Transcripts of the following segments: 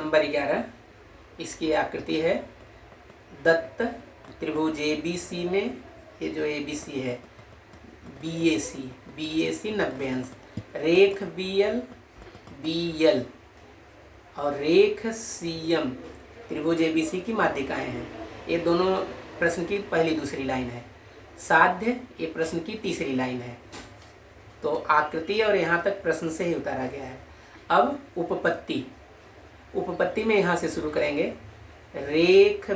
Number 11। इसकी आकृति है दत्त त्रिभुज ABC में, ये जो ABC है BAC 90 अंश, रेख BL और रेख CM त्रिभुज ABC की माध्यिकाएं हैं। ये दोनों प्रश्न की पहली दूसरी लाइन है। साध्य ये प्रश्न की तीसरी लाइन है। तो आकृति और यहाँ तक प्रश्न से ही उतारा गया है। अब उपपत्ति में यहाँ से शुरू करेंगे। रेख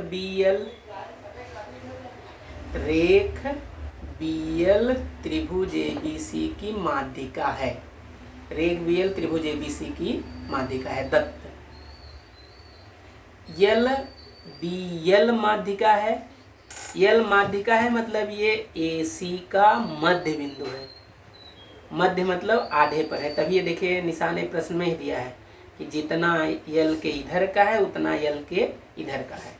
BL त्रिभुज ABC की माध्यिका है। रेख BL त्रिभुज ABC की माध्यिका है दत्त। BL माध्यिका है। L माध्यिका है मतलब ये AC का मध्य बिंदु है। मध्य मतलब आधे पर है, तभी ये देखिए निशान प्रश्न में ही दिया है कि जितना L के इधर का है उतना L के इधर का है,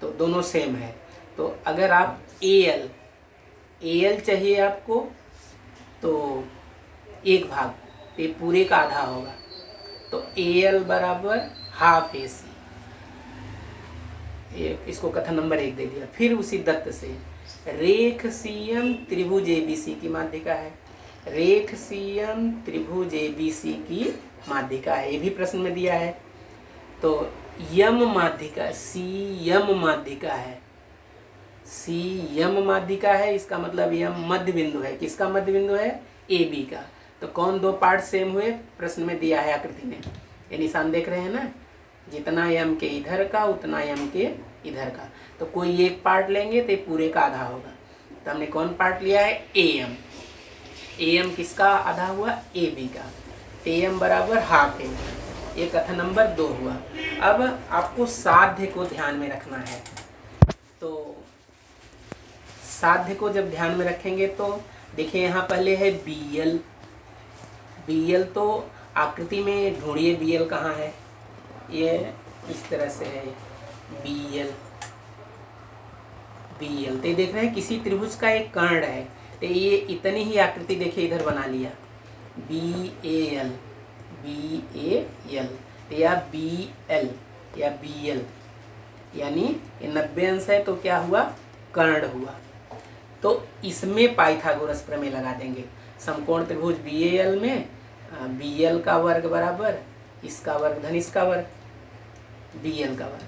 तो दोनों सेम है। तो अगर आप AL चाहिए आपको तो एक भाग, ये पूरे का आधा होगा, तो AL बराबर हाफ AC। इसको कथन नंबर 1 दे दिया। फिर उसी दत्त से रेख CM त्रिभुज ABC की माध्यिका है। रेख CM त्रिभुज ABC की माध्यिका है, ये भी प्रश्न में दिया है। तो CM माध्यिका है, इसका मतलब यम मध्य बिंदु है। किसका मध्य बिंदु है? AB का। तो कौन दो पार्ट सेम हुए? प्रश्न में दिया है आकृति में, ये निशान देख रहे हैं ना, जितना यम के इधर का उतना यम के इधर का। तो कोई एक पार्ट लेंगे तो पूरे का आधा होगा। तो हमने कौन पार्ट लिया है? AM किसका आधा हुआ? AB का। AM बराबर हाफ है। ये कथन नंबर 2 हुआ। अब आपको साध्य को ध्यान में रखना है। तो साध्य को जब ध्यान में रखेंगे तो देखिए यहाँ पहले है BL। तो आकृति में ढूंढिए BL कहाँ है। ये इस तरह से है BL। तो ये देख रहे हैं किसी त्रिभुज का एक कर्ण है, तो ये इतनी ही आकृति देखिए इधर बना लिया BAL। तो या BL या BL, यानी ये 90 अंश है, तो क्या हुआ? कर्ण हुआ। तो इसमें पाइथागोरस प्रमेय लगा देंगे। समकोण त्रिभुज BAL में BL का वर्ग बराबर इसका वर्ग धन इसका वर्ग, BL का वर्ग।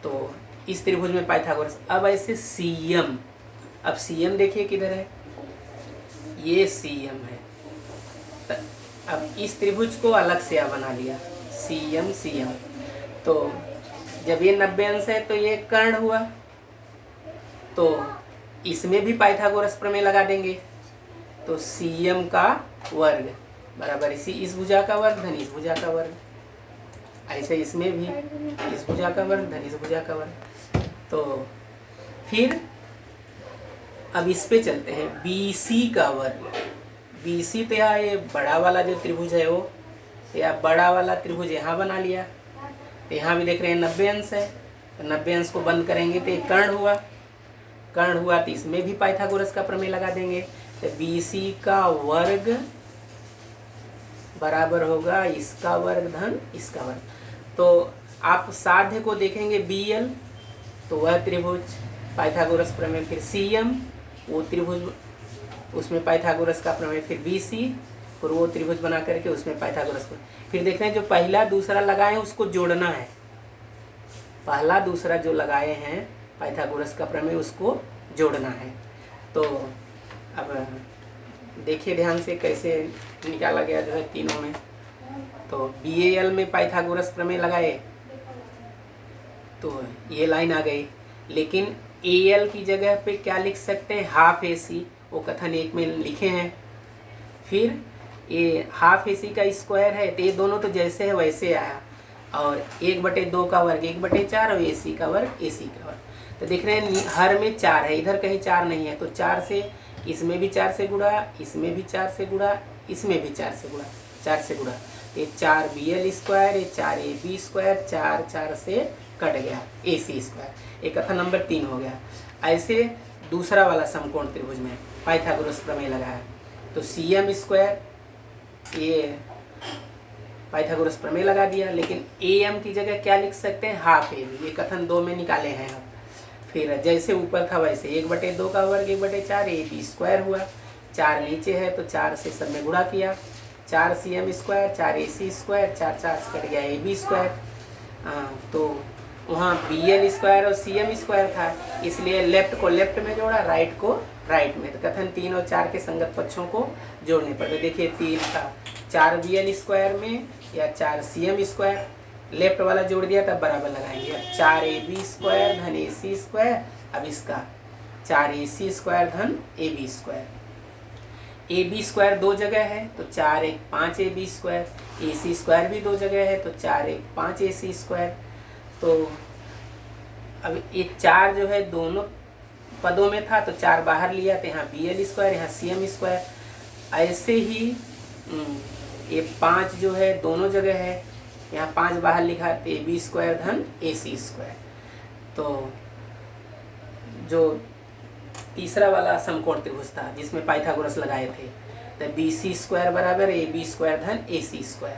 तो इस त्रिभुज में पाइथागोरस। अब ऐसे CM, अब CM देखिए किधर है, ये CM है। अब इस त्रिभुज को अलग से बना लिया CM। तो जब ये 90 अंश है तो ये कर्ण हुआ, तो इसमें भी पाइथागोरस प्रमेय लगा देंगे। तो CM का वर्ग बराबर इस भुजा का वर्ग धन इस भुजा का वर्ग। ऐसे इसमें भी इस भुजा का वर्ग धन इस भुजा का वर्ग। तो फिर अब इस पे चलते हैं BC का वर्ग। BC तो यहाँ ये बड़ा वाला जो त्रिभुज है वो, या बड़ा वाला त्रिभुज यहाँ बना लिया। तो यहाँ भी देख रहे हैं 90 अंश है, तो 90 अंश को बंद करेंगे तो ये कर्ण हुआ। तो इसमें भी पाइथागोरस का प्रमेय लगा देंगे। तो BC का वर्ग बराबर होगा इसका वर्ग धन इसका वर्ग। तो आप साध्य को देखेंगे BL, तो वह त्रिभुज पाइथागोरस प्रमेय। फिर CM वो त्रिभुज, उसमें पाइथागोरस का प्रमेय। फिर BC और वो त्रिभुज बना करके उसमें पाइथागोरस प्रमेय। फिर देख रहे हैं जो पहला दूसरा लगाए हैं उसको जोड़ना है। पहला दूसरा जो लगाए हैं पाइथागोरस का प्रमेय उसको जोड़ना है। तो अब देखिए ध्यान से कैसे निकाला गया जो है तीनों में। तो BAL में पाइथागोरस प्रमेय लगाए तो ये लाइन आ गई, लेकिन AL की जगह पे क्या लिख सकते हैं? हाफ AC, वो कथन 1 में लिखे हैं। फिर ये हाफ AC का स्क्वायर है, तो ये दोनों तो जैसे है वैसे आया, और 1/2 का वर्ग 1/4 और AC का वर्ग AC का वर्ग। तो देख रहे हैं हर में 4 है, इधर कहीं 4 नहीं है, तो 4 से इसमें भी 4 से गुणा, इसमें भी 4 से गुणा, इसमें भी 4 से गुणा, 4 से गुणा। ये 4 BL स्क्वायर, ये 4 AB स्क्वायर, 4 से कट गया AC स्क्वायर। ये कथन नंबर 3 हो गया। ऐसे दूसरा वाला समकोण त्रिभुज में पाइथागोरस प्रमेय लगाया तो CM स्क्वायर, ये पाइथागोरस प्रमेय लगा दिया। लेकिन ए एम की जगह क्या लिख सकते हैं, हाफ ए बी। ये कथन 2 में निकाले हैं अब। फिर जैसे ऊपर था वैसे 1/2 का वर्ग 1/4 ए बी स्क्वायर हुआ। 4 नीचे है तो 4 से सब में गुणा किया, 4 CM स्क्वायर 4 AC स्क्वायर, 4 4 से कट गया AB स्क्वायर। तो वहाँ BL स्क्वायर और CM स्क्वायर था, इसलिए लेफ्ट को लेफ्ट में जोड़ा, राइट को राइट में। तो कथन 3 और 4 के संगत पक्षों को जोड़ने पर, तो देखिए 3 था 4 BL स्क्वायर में या 4 CM स्क्वायर, लेफ्ट वाला जोड़ दिया तब बराबर लगाएंगे। अब 4 AB स्क्वायर धन AC स्क्वायर, अब इसका 4 AC स्क्वायर धन AB स्क्वायर। AB स्क्वायर 2 जगह है तो 4 1 5 AB स्क्वायर, AC स्क्वायर भी 2 जगह है तो 4 1 5 AC स्क्वायर। तो अब ये 4 जो है दोनों पदों में था तो 4 बाहर लिया तो यहाँ BL स्क्वायर, यहाँ CM स्क्वायर। ऐसे ही ये 5 जो है दोनों जगह है, यहाँ 5 बाहर लिखा तो AB स्क्वायर धन AC स्क्वायर। तो जो तीसरा वाला समकोण त्रिभुज था जिसमें पाइथागोरस लगाए थे, तो BC स्क्वायर बराबर AB स्क्वायर धन AC स्क्वायर।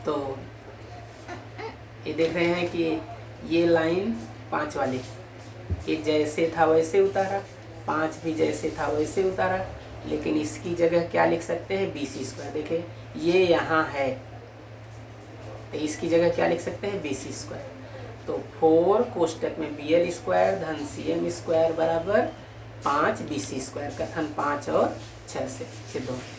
तो ये देख रहे हैं कि ये लाइन 5 वाली, ये जैसे था वैसे उतारा, 5 भी जैसे था वैसे उतारा, लेकिन इसकी जगह क्या लिख सकते हैं, BC स्क्वायर। देखिए ये यहाँ है तो इसकी जगह क्या लिख सकते हैं, BC स्क्वायर। तो 4 कोष्टक में BL स्क्वायर धन CM स्क्वायर बराबर 5 BC स्क्वायर। कथन 5 और 6 से सिद्ध होता है।